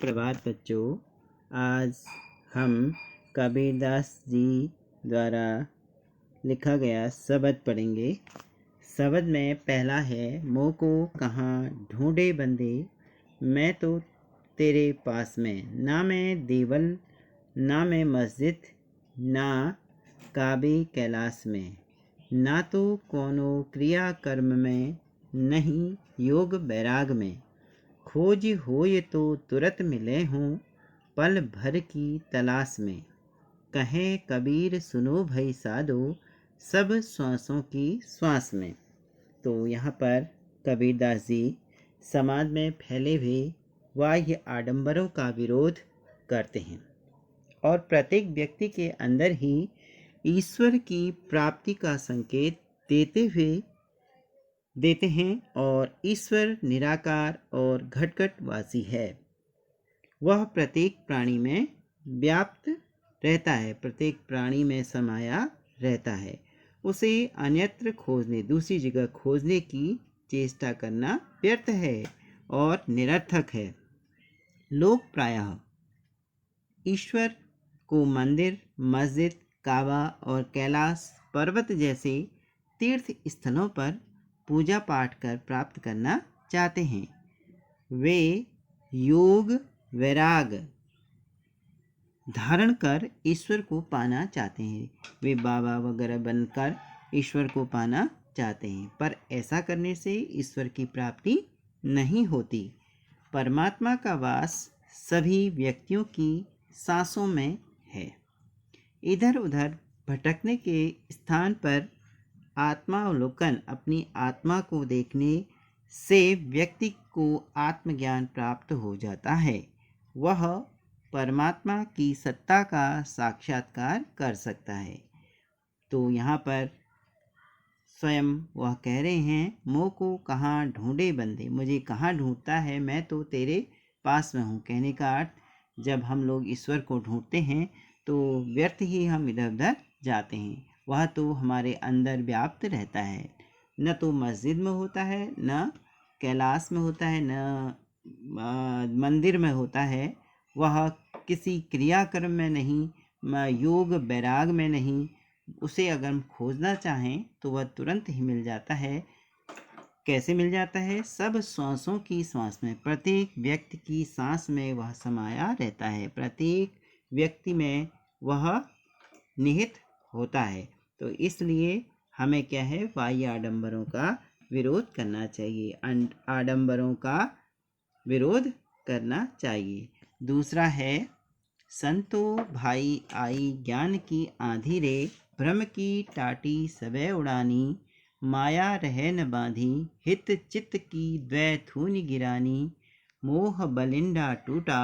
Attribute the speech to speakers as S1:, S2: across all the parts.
S1: सुप्रभात बच्चों। आज हम कबीरदास जी द्वारा लिखा गया शब्द पढ़ेंगे। शब्द में पहला है, मोह को कहाँ ढूंढे बंदे, मैं तो तेरे पास में। ना मैं देवल ना मैं मस्जिद, ना काबे कैलाश में। ना तो कोनो क्रिया कर्म में, नहीं योग बैराग में। खोज होए तो तुरत मिले हूँ, पल भर की तलाश में। कहे कबीर सुनो भई साधो, सब श्वासों की श्वास में। तो यहाँ पर कबीरदास जी समाज में फैले हुए बाह्य आडंबरों का विरोध करते हैं और प्रत्येक व्यक्ति के अंदर ही ईश्वर की प्राप्ति का संकेत देते हैं और ईश्वर निराकार और घटघटवासी है। वह प्रत्येक प्राणी में व्याप्त रहता है, प्रत्येक प्राणी में समाया रहता है। उसे अन्यत्र खोजने, दूसरी जगह खोजने की चेष्टा करना व्यर्थ है और निरर्थक है। लोग प्रायः ईश्वर को मंदिर, मस्जिद, काबा और कैलाश पर्वत जैसे तीर्थ स्थलों पर पूजा पाठ कर प्राप्त करना चाहते हैं। वे योग वैराग धारण कर ईश्वर को पाना चाहते हैं। वे बाबा वगैरह बनकर ईश्वर को पाना चाहते हैं, पर ऐसा करने से ईश्वर की प्राप्ति नहीं होती। परमात्मा का वास सभी व्यक्तियों की सांसों में है। इधर उधर भटकने के स्थान पर आत्मावलोकन, अपनी आत्मा को देखने से व्यक्ति को आत्मज्ञान प्राप्त हो जाता है। वह परमात्मा की सत्ता का साक्षात्कार कर सकता है। तो यहाँ पर स्वयं वह कह रहे हैं, मोह को कहाँ ढूंढे बंदे, मुझे कहाँ ढूंढता है, मैं तो तेरे पास में हूँ। कहने का अर्थ, जब हम लोग ईश्वर को ढूंढते हैं तो व्यर्थ ही हम इधर उधर जाते हैं। वह तो हमारे अंदर व्याप्त रहता है। न तो मस्जिद में होता है, न कैलाश में होता है, न मंदिर में होता है। वह किसी क्रियाक्रम में नहीं, योग बैराग में नहीं। उसे अगर हम खोजना चाहें तो वह तुरंत ही मिल जाता है। कैसे मिल जाता है? सब श्वासों की श्वास में, प्रत्येक व्यक्ति की सांस में वह समाया रहता है। प्रत्येक व्यक्ति में वह निहित होता है। तो इसलिए हमें क्या है, बाह्य आडंबरों का विरोध करना चाहिए, आडंबरों का विरोध करना चाहिए। दूसरा है, संतो भाई आई ज्ञान की आंधी रे, भ्रम की टाटी सबे उड़ानी। माया रहे न बांधी, हित चित्त की द्वैथूनि गिरानी। मोह बलिंडा टूटा,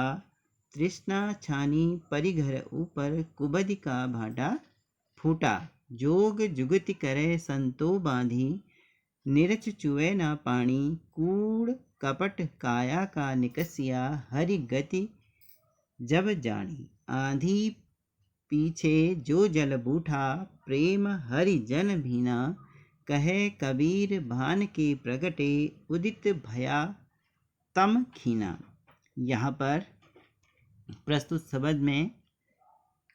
S1: तृष्णा छानी परिघर ऊपर। कुबदि का भाटा फूटा, जोग जुगति करे संतो बांधी। निरच चुए न पानी, कूड़ कपट काया का निकसिया। हरि गति जब जानी, आंधी पीछे जो जल बूठा। प्रेम हरि जन भीना, कहे कबीर भान के प्रगटे। उदित भया तम खीना। यहाँ पर प्रस्तुत शब्द में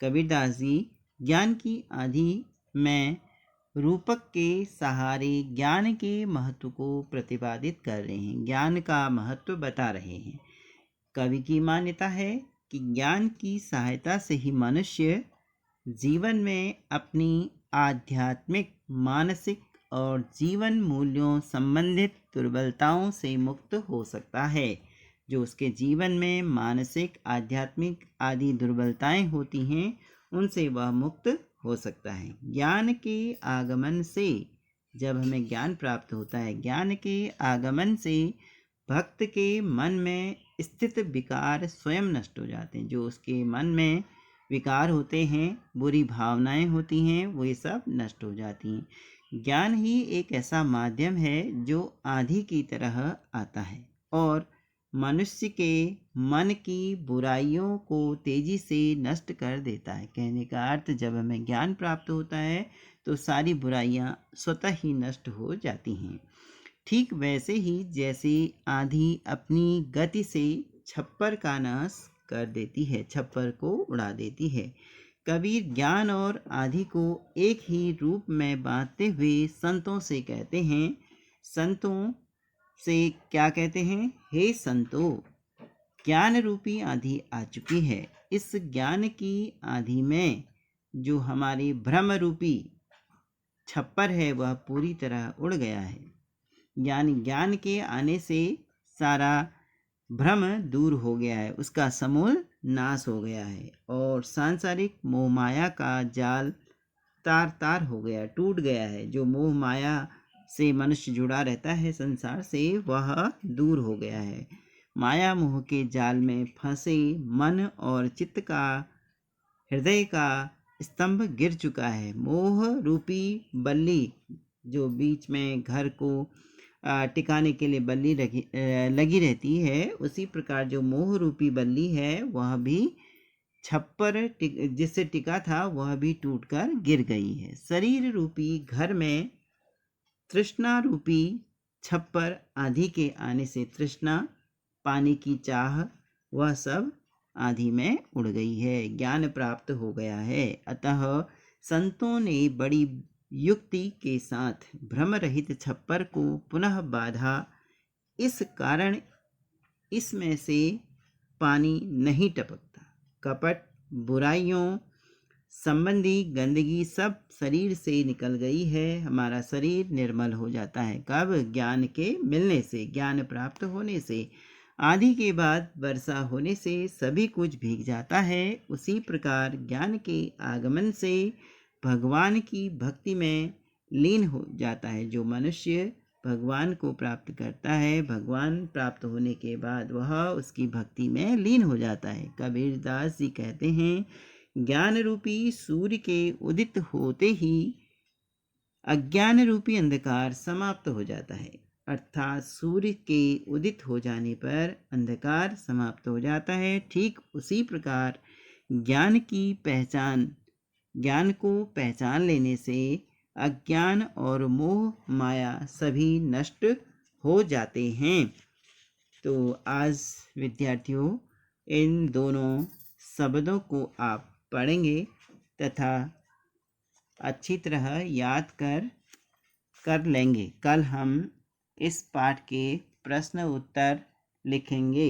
S1: कबीरदास जी ज्ञान की आंधी में रूपक के सहारे ज्ञान के महत्व को प्रतिपादित कर रहे हैं, ज्ञान का महत्व बता रहे हैं। कवि की मान्यता है कि ज्ञान की सहायता से ही मनुष्य जीवन में अपनी आध्यात्मिक, मानसिक और जीवन मूल्यों संबंधित दुर्बलताओं से मुक्त हो सकता है। जो उसके जीवन में मानसिक, आध्यात्मिक आदि दुर्बलताएं होती हैं, उनसे वह मुक्त हो सकता है। ज्ञान के आगमन से, जब हमें ज्ञान प्राप्त होता है, ज्ञान के आगमन से भक्त के मन में स्थित विकार स्वयं नष्ट हो जाते हैं। जो उसके मन में विकार होते हैं, बुरी भावनाएं होती हैं, वो ये सब नष्ट हो जाती हैं। ज्ञान ही एक ऐसा माध्यम है जो आंधी की तरह आता है और मनुष्य के मन की बुराइयों को तेजी से नष्ट कर देता है। कहने का अर्थ, जब हमें ज्ञान प्राप्त होता है तो सारी बुराइयां स्वतः ही नष्ट हो जाती हैं। ठीक वैसे ही जैसे आंधी अपनी गति से छप्पर का नाश कर देती है, छप्पर को उड़ा देती है। कबीर ज्ञान और आदि को एक ही रूप में बांटते हुए संतों से कहते हैं, संतों से क्या कहते हैं? हे संतों, ज्ञान रूपी आंधी आ चुकी है। इस ज्ञान की आंधी में जो हमारी भ्रम रूपी छप्पर है वह पूरी तरह उड़ गया है। ज्ञान के आने से सारा भ्रम दूर हो गया है, उसका समूल नाश हो गया है और सांसारिक मोह माया का जाल तार तार हो गया, टूट गया है। जो मोह माया से मनुष्य जुड़ा रहता है संसार से, वह दूर हो गया है। माया मोह के जाल में फंसे मन और चित्त का, हृदय का स्तंभ गिर चुका है। मोह रूपी बल्ली जो बीच में घर को टिकाने के लिए बल्ली लगी रहती है, उसी प्रकार जो मोह रूपी बल्ली है वह भी छप्पर जिससे टिका था वह भी टूटकर गिर गई है। शरीर रूपी घर में तृष्णा रूपी छप्पर आंधी के आने से तृष्णा, पानी की चाह, वह सब आंधी में उड़ गई है, ज्ञान प्राप्त हो गया है। अतः संतों ने बड़ी युक्ति के साथ भ्रम रहित छप्पर को पुनः बांधा। इस कारण इसमें से पानी नहीं टपकता। कपट, बुराइयों संबंधी गंदगी सब शरीर से निकल गई है। हमारा शरीर निर्मल हो जाता है। कब? ज्ञान के मिलने से, ज्ञान प्राप्त होने से। आंधी के बाद वर्षा होने से सभी कुछ भीग जाता है। उसी प्रकार ज्ञान के आगमन से भगवान की भक्ति में लीन हो जाता है। जो मनुष्य भगवान को प्राप्त करता है, भगवान प्राप्त होने के बाद वह उसकी भक्ति में लीन हो जाता है। कबीरदास जी कहते हैं, ज्ञान रूपी सूर्य के उदित होते ही अज्ञान रूपी अंधकार समाप्त हो जाता है। अर्थात सूर्य के उदित हो जाने पर अंधकार समाप्त हो जाता है। ठीक उसी प्रकार ज्ञान को पहचान लेने से अज्ञान और मोह माया सभी नष्ट हो जाते हैं। तो आज विद्यार्थियों, इन दोनों शब्दों को आप पढ़ेंगे तथा अच्छी तरह याद कर लेंगे। कल हम इस पाठ के प्रश्न उत्तर लिखेंगे।